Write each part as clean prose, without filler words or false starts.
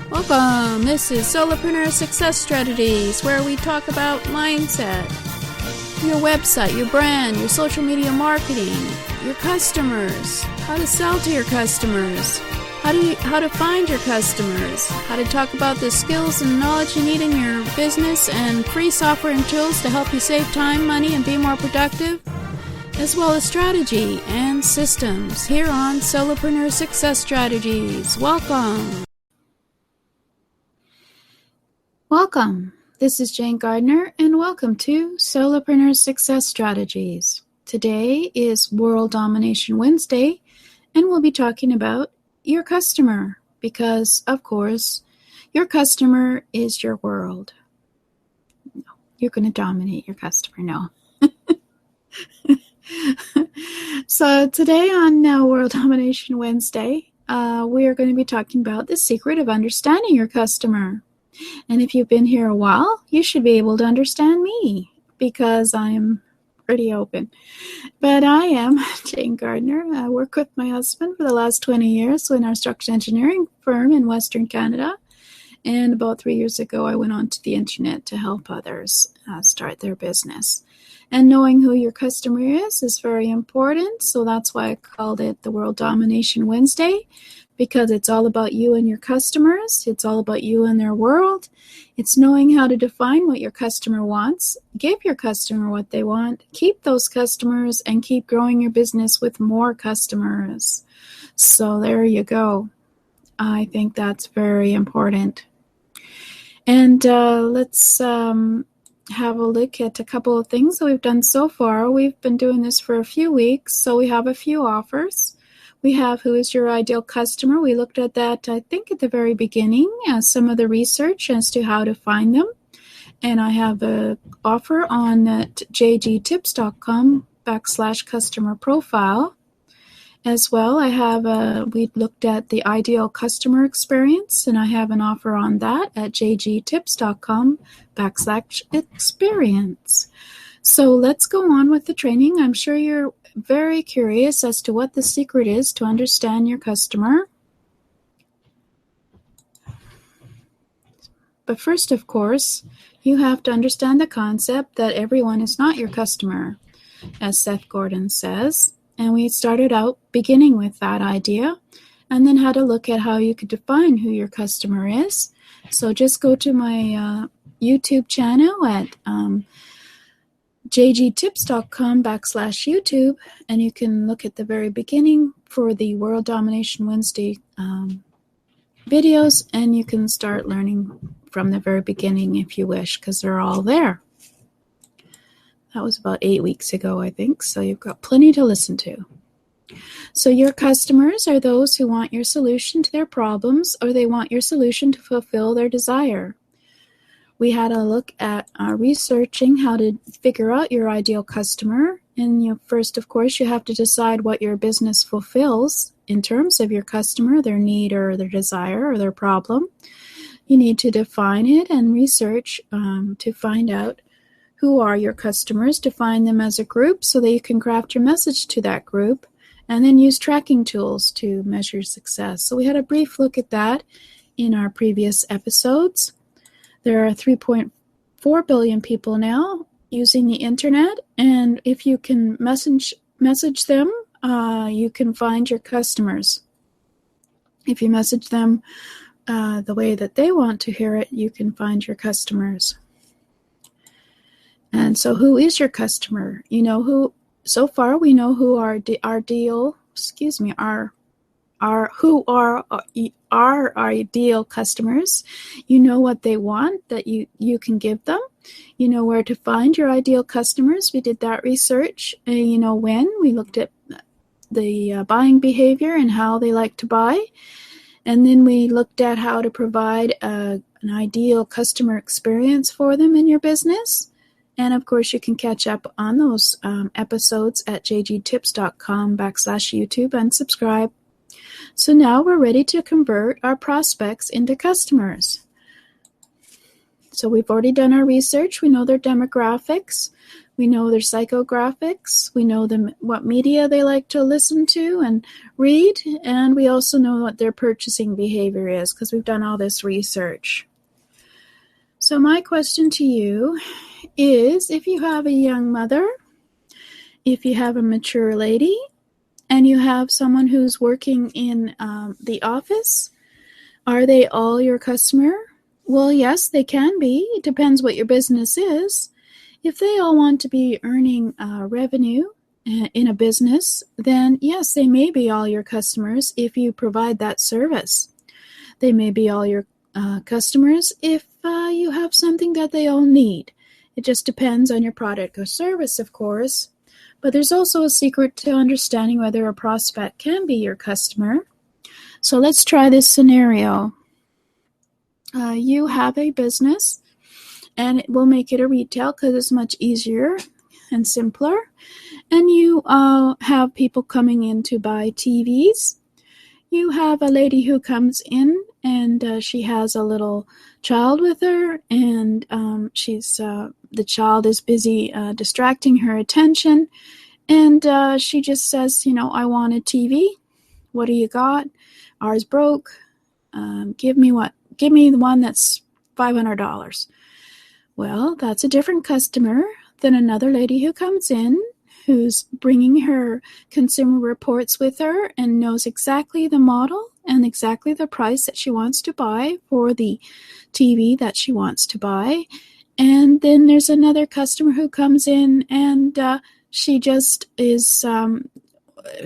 Welcome! This is Solopreneur Success Strategies, where we talk about mindset, your website, your brand, your social media marketing, your customers, how to sell to your customers, how to find your customers, how to talk about the skills and knowledge you need in your business, and free software and tools to help you save time, money, and be more productive, as well as strategy and systems here on Solopreneur Success Strategies. Welcome! Welcome. This is Jane Gardner, and welcome to Solopreneur Success Strategies. Today is World Domination Wednesday, and we'll be talking about your customer, because, of course, your customer is your world. No, you're going to dominate your customer. No. So today on World Domination Wednesday, we are going to be talking about the secret of understanding your customer. And if you've been here a while, you should be able to understand me, because I'm pretty open. But I am Jane Gardner. I work with my husband for the last 20 years in our structural engineering firm in Western Canada. And about 3 years ago, I went onto the internet to help others start their business. And knowing who your customer is very important. So that's why I called it the World Domination Wednesday, because it's all about you and your customers. It's all about you and their world. It's knowing how to define what your customer wants, give your customer what they want, keep those customers, and keep growing your business with more customers. So there you go. I think that's very important. And let's have a look at a couple of things that we've done so far. We've been doing this for a few weeks, so we have a few offers. We have Who is Your Ideal Customer? We looked at that, I think, at the very beginning, some of the research as to how to find them. And I have an offer on jgtips.com/customer profile. As well, we looked at the ideal customer experience, and I have an offer on that at jgtips.com/experience. So let's go on with the training. I'm sure you're very curious as to what the secret is to understand your customer. But first, of course, you have to understand the concept that everyone is not your customer, as Seth Godin says. And we started out beginning with that idea, and then had a look at how you could define who your customer is. So just go to my YouTube channel at jgtips.com/YouTube, and you can look at the very beginning for the World Domination Wednesday videos, and you can start learning from the very beginning if you wish, because they're all there. That was about 8 weeks ago, I think, so you've got plenty to listen to. So your customers are those who want your solution to their problems, or they want your solution to fulfill their desire. We had a look at researching how to figure out your ideal customer. And first, of course, you have to decide what your business fulfills in terms of your customer, their need or their desire or their problem. You need to define it and research to find out who are your customers, define them as a group so that you can craft your message to that group, and then use tracking tools to measure success. So we had a brief look at that in our previous episodes. There are 3.4 billion people now using the internet, and if you can message them, you can find your customers. If you message them the way that they want to hear it, you can find your customers. And so who is your customer? So far we know who our ideal ideal customers. You know what they want that you can give them. You know where to find your ideal customers. We did that research. When we looked at the buying behavior and how they like to buy. And then we looked at how to provide an ideal customer experience for them in your business. And of course, you can catch up on those episodes at jgtips.com/YouTube and subscribe. So now we're ready to convert our prospects into customers. So we've already done our research. We know their demographics. We know their psychographics. We know them what media they like to listen to and read. And we also know what their purchasing behavior is because we've done all this research. So my question to you is, if you have a young mother, if you have a mature lady, and you have someone who's working in the office, are they all your customer? Well, yes, they can be. It depends what your business is. If they all want to be earning revenue in a business, then yes, they may be all your customers if you provide that service. They may be all your customers if you have something that they all need. It just depends on your product or service, of course. But there's also a secret to understanding whether a prospect can be your customer. So let's try this scenario. You have a business, and we'll make it a retail because it's much easier and simpler. And you have people coming in to buy TVs. You have a lady who comes in, and she has a little child with her, and the child is busy distracting her attention, and she just says, I want a TV. What do you got? Ours broke. Give me the one that's $500. Well, that's a different customer than another lady who comes in, who's bringing her consumer reports with her and knows exactly the model and exactly the price that she wants to buy for the TV that she wants to buy. And then there's another customer who comes in, and she just is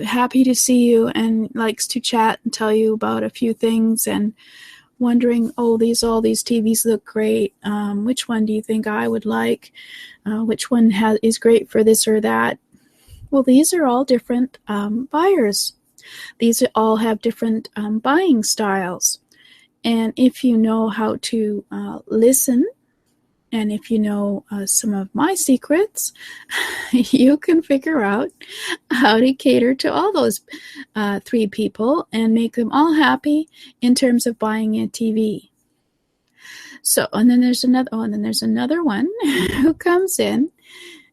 happy to see you and likes to chat and tell you about a few things and wondering, all these TVs look great. Which one do you think I would like? Which one is great for this or that? Well, these are all different buyers. These all have different buying styles. And if you know how to listen, and if you know some of my secrets, you can figure out how to cater to all those three people and make them all happy in terms of buying a TV. So, and then there's another one who comes in,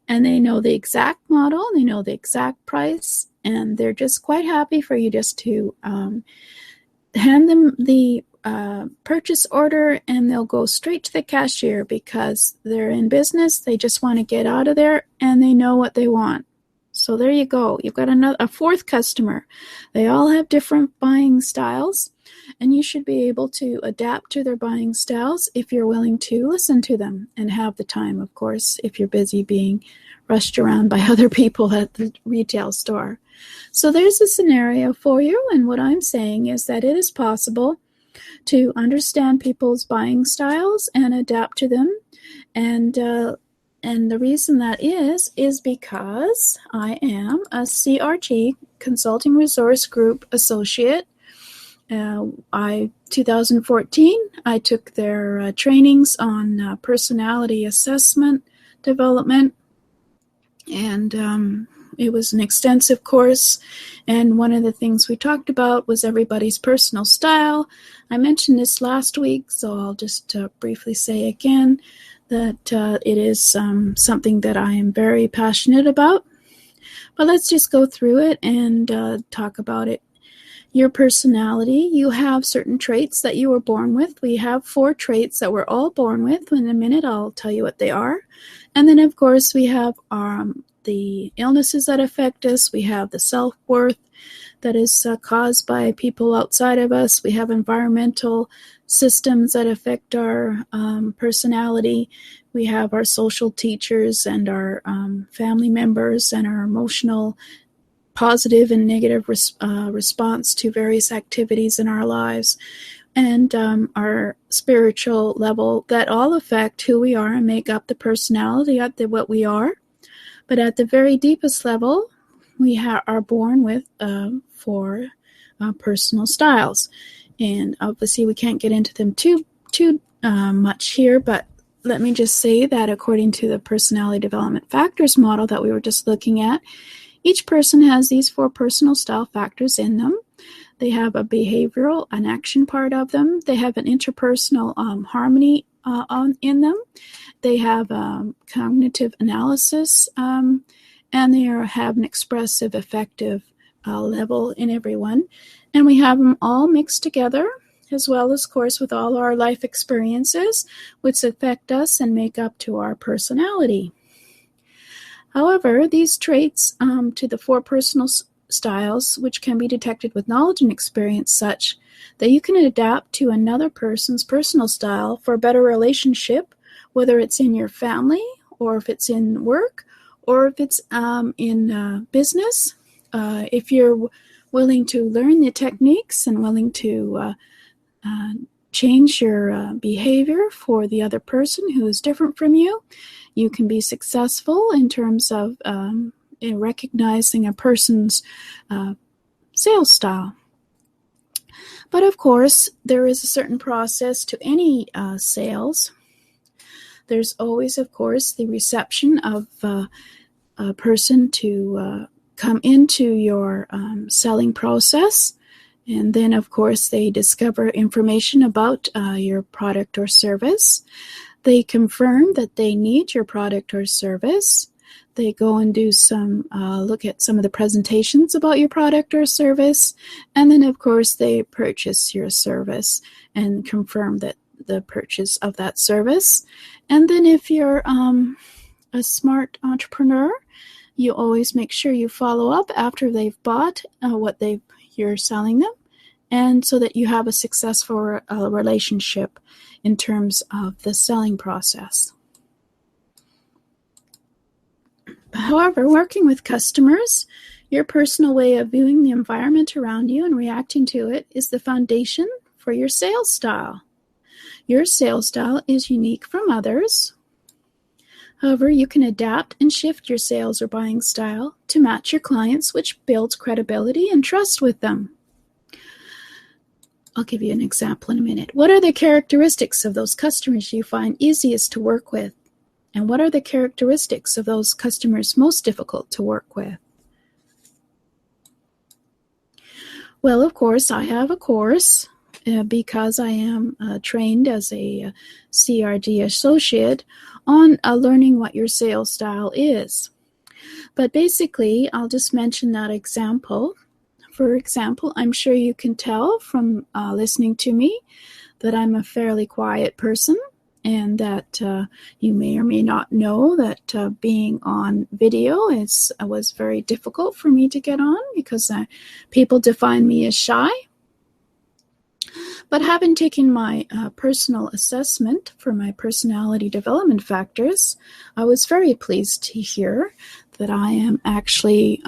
and they know the exact model, they know the exact price, and they're just quite happy for you just to hand them the purchase order, and they'll go straight to the cashier because they're in business. They just want to get out of there, and they know what they want. So there you go. You've got a fourth customer. They all have different buying styles, and you should be able to adapt to their buying styles if you're willing to listen to them and have the time, of course, if you're busy being rushed around by other people at the retail store. So there's a scenario for you, and what I'm saying is that it is possible to understand people's buying styles and adapt to them. And the reason that is because I am a CRG, Consulting Resource Group Associate. 2014, I took their trainings on personality assessment development, and it was an extensive course, and one of the things we talked about was everybody's personal style. I mentioned this last week, so I'll just briefly say again that it is something that I am very passionate about. But let's just go through it and talk about it. Your personality, you have certain traits that you were born with. We have 4 traits that we're all born with. In a minute, I'll tell you what they are. And then, of course, we have the illnesses that affect us. We have the self-worth that is caused by people outside of us. We have environmental systems that affect our personality. We have our social teachers and our family members and our emotional positive and negative response to various activities in our lives, and our spiritual level that all affect who we are and make up the personality at what we are. But at the very deepest level, we are born with 4 personal styles. And obviously we can't get into them too much here, but let me just say that according to the personality development factors model that we were just looking at, each person has these 4 personal style factors in them. They have a behavioral, an action part of them. They have an interpersonal harmony in them. They have cognitive analysis, and they have an expressive, effective level in everyone. And we have them all mixed together, as well as, of course, with all our life experiences, which affect us and make up to our personality. However, these traits to the 4 personal styles, which can be detected with knowledge and experience, such that you can adapt to another person's personal style for a better relationship, whether it's in your family, or if it's in work, or if it's in business. If you're willing to learn the techniques and willing to change your behavior for the other person who is different from you, you can be successful in terms of in recognizing a person's sales style. But of course, there is a certain process to any sales. There's always, of course, the reception of a person to come into your selling process. And then, of course, they discover information about your product or service. They confirm that they need your product or service. They go and do some look at some of the presentations about your product or service. And then, of course, they purchase your service and confirm that the purchase of that service. And then if you're a smart entrepreneur, you always make sure you follow up after they've bought what you're selling them, and so that you have a successful relationship in terms of the selling process. However, working with customers, your personal way of viewing the environment around you and reacting to it is the foundation for your sales style. Your sales style is unique from others. However, you can adapt and shift your sales or buying style to match your clients, which builds credibility and trust with them. I'll give you an example in a minute. What are the characteristics of those customers you find easiest to work with? And what are the characteristics of those customers most difficult to work with? Well, of course, I have a course because I am trained as a CRD associate on learning what your sales style is. But basically, I'll just mention that example. For example, I'm sure you can tell from listening to me that I'm a fairly quiet person, and that you may or may not know that being on video was very difficult for me to get on because people define me as shy. But having taken my personal assessment for my personality development factors, I was very pleased to hear that I am actually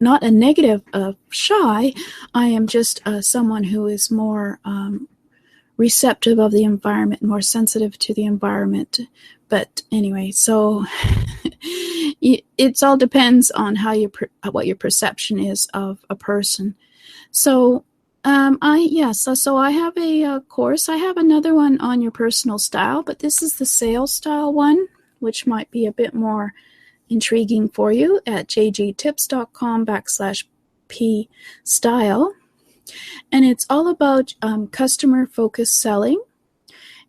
not a negative of shy. I am just someone who is more receptive of the environment, more sensitive to the environment. But anyway, so it all depends on what your perception is of a person. So so I have a course. I have another one on your personal style, but this is the sales style one, which might be a bit more intriguing for you at jgtips.com/P style. And it's all about customer-focused selling,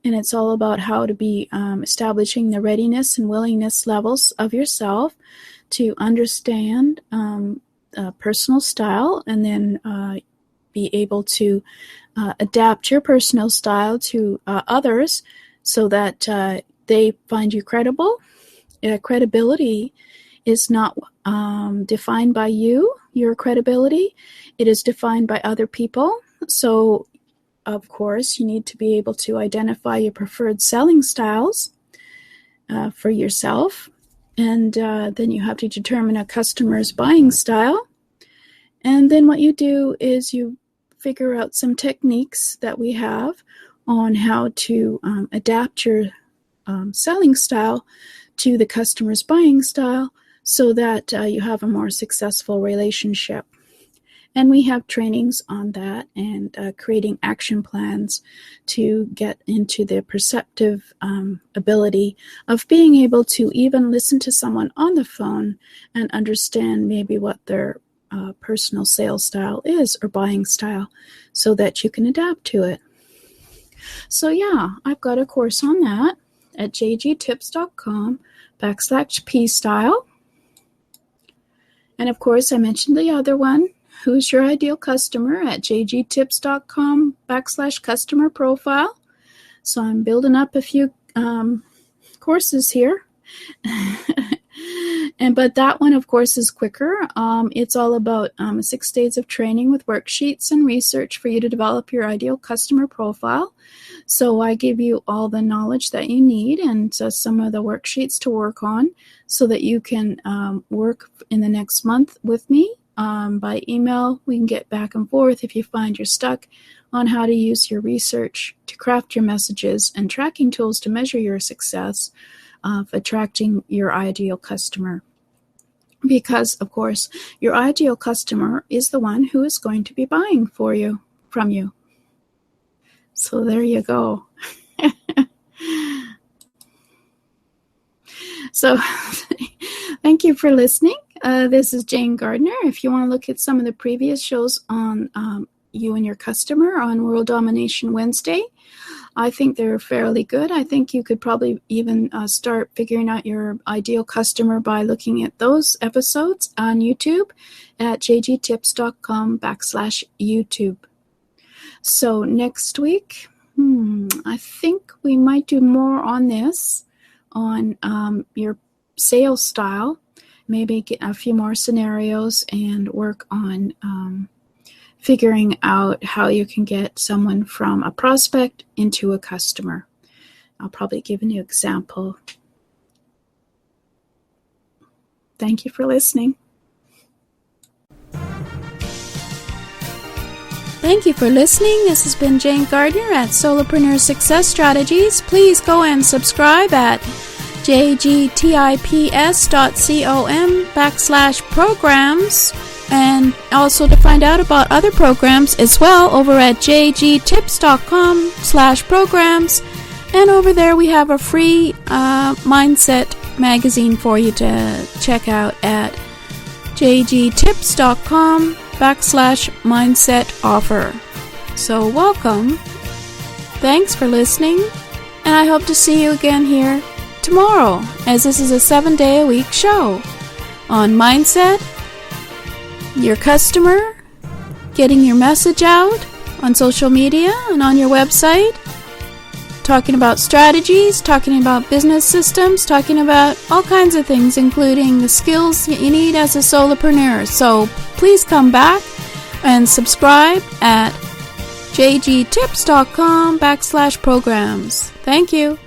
and it's all about how to be establishing the readiness and willingness levels of yourself to understand personal style, and then be able to adapt your personal style to others so that they find you credible. Credibility is not defined by you, your credibility. It is defined by other people. So, of course, you need to be able to identify your preferred selling styles for yourself. And then you have to determine a customer's buying style. And then what you do is you figure out some techniques that we have on how to adapt your selling style to the customer's buying style so that you have a more successful relationship. And we have trainings on that and creating action plans to get into the perceptive ability of being able to even listen to someone on the phone and understand maybe what their personal sales style is or buying style so that you can adapt to it. So yeah, I've got a course on that at jgtips.com/pstyle. And of course, I mentioned the other one, Who's Your Ideal Customer, at jgtips.com/customer profile. So I'm building up a few courses here. But that one, of course, is quicker. It's all about 6 days of training with worksheets and research for you to develop your ideal customer profile. So I give you all the knowledge that you need and some of the worksheets to work on so that you can work in the next month with me by email. We can get back and forth if you find you're stuck on how to use your research to craft your messages and tracking tools to measure your success of attracting your ideal customer. Because, of course, your ideal customer is the one who is going to be buying from you. So there you go. So thank you for listening. This is Jane Gardner. If you want to look at some of the previous shows on you and your customer on World Domination Wednesday, I think they're fairly good. I think you could probably even start figuring out your ideal customer by looking at those episodes on YouTube at jgtips.com/YouTube. So next week, I think we might do more on this, on your sales style, maybe get a few more scenarios and work on figuring out how you can get someone from a prospect into a customer. I'll probably give a new example. Thank you for listening. Thank you for listening. This has been Jane Gardner at Solopreneur Success Strategies. Please go and subscribe at jgtips.com/programs. And also to find out about other programs as well over at jgtips.com/programs. And over there we have a free mindset magazine for you to check out at jgtips.com/mindset offer. So welcome. Thanks for listening. And I hope to see you again here tomorrow, as this is a 7-day-a-week show on mindset, your customer, getting your message out on social media and on your website, talking about strategies, talking about business systems, talking about all kinds of things, including the skills that you need as a solopreneur. So please come back and subscribe at jgtips.com/programs. Thank you.